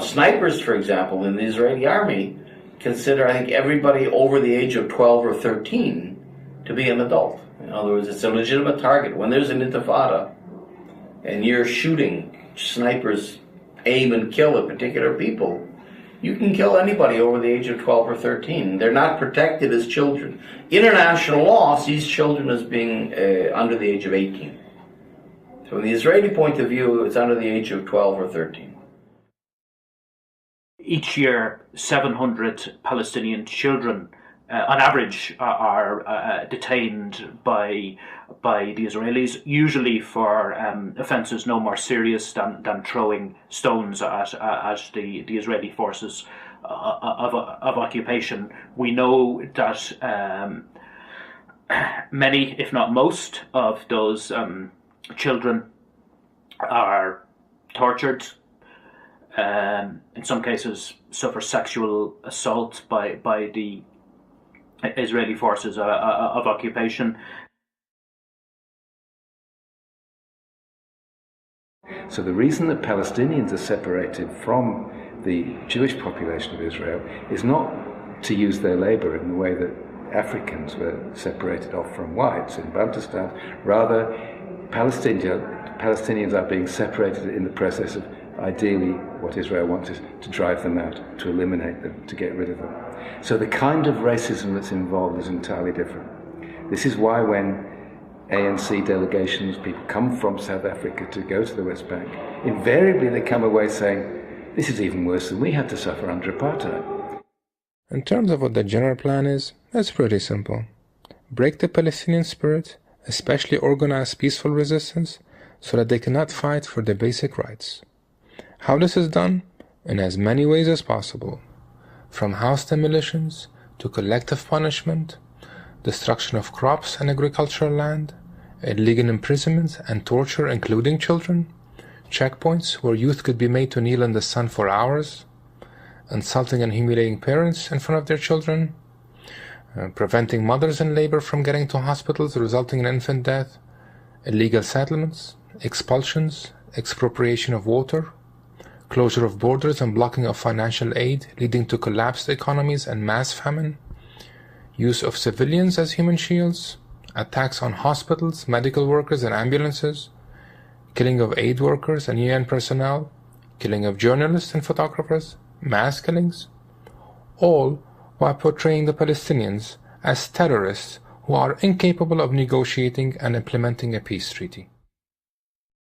Snipers, for example, in the Israeli army consider, I think, everybody over the age of 12 or 13 to be an adult. In other words, it's a legitimate target. When there's an intifada and you're shooting, snipers aim and kill at particular people, you can kill anybody over the age of 12 or 13. They're not protected as children. International law sees children as being under the age of 18. So from the Israeli point of view, it's under the age of 12 or 13. Each year, 700 Palestinian children, on average, are detained by the Israelis, usually for offences no more serious than throwing stones at the Israeli forces of occupation. We know that many, if not most, of those children are tortured. In some cases, suffer sexual assault by the Israeli forces of occupation. So the reason that Palestinians are separated from the Jewish population of Israel is not to use their labor in the way that Africans were separated off from whites in Bantustan. Rather, Palestinians are being separated in the process of ideally what Israel wants is to drive them out, to eliminate them, to get rid of them. So the kind of racism that's involved is entirely different. This is why when ANC delegations, people come from South Africa to go to the West Bank, invariably they come away saying, this is even worse than we had to suffer under apartheid. In terms of what the general plan is, it's pretty simple. Break the Palestinian spirit, especially organize peaceful resistance, so that they cannot fight for their basic rights. How this is done? In as many ways as possible. From house demolitions to collective punishment, destruction of crops and agricultural land, illegal imprisonment and torture including children, checkpoints where youth could be made to kneel in the sun for hours, insulting and humiliating parents in front of their children, preventing mothers in labor from getting to hospitals resulting in infant death, illegal settlements, expulsions, expropriation of water, closure of borders and blocking of financial aid leading to collapsed economies and mass famine, use of civilians as human shields, attacks on hospitals, medical workers and ambulances, killing of aid workers and UN personnel, killing of journalists and photographers, mass killings, all while portraying the Palestinians as terrorists who are incapable of negotiating and implementing a peace treaty.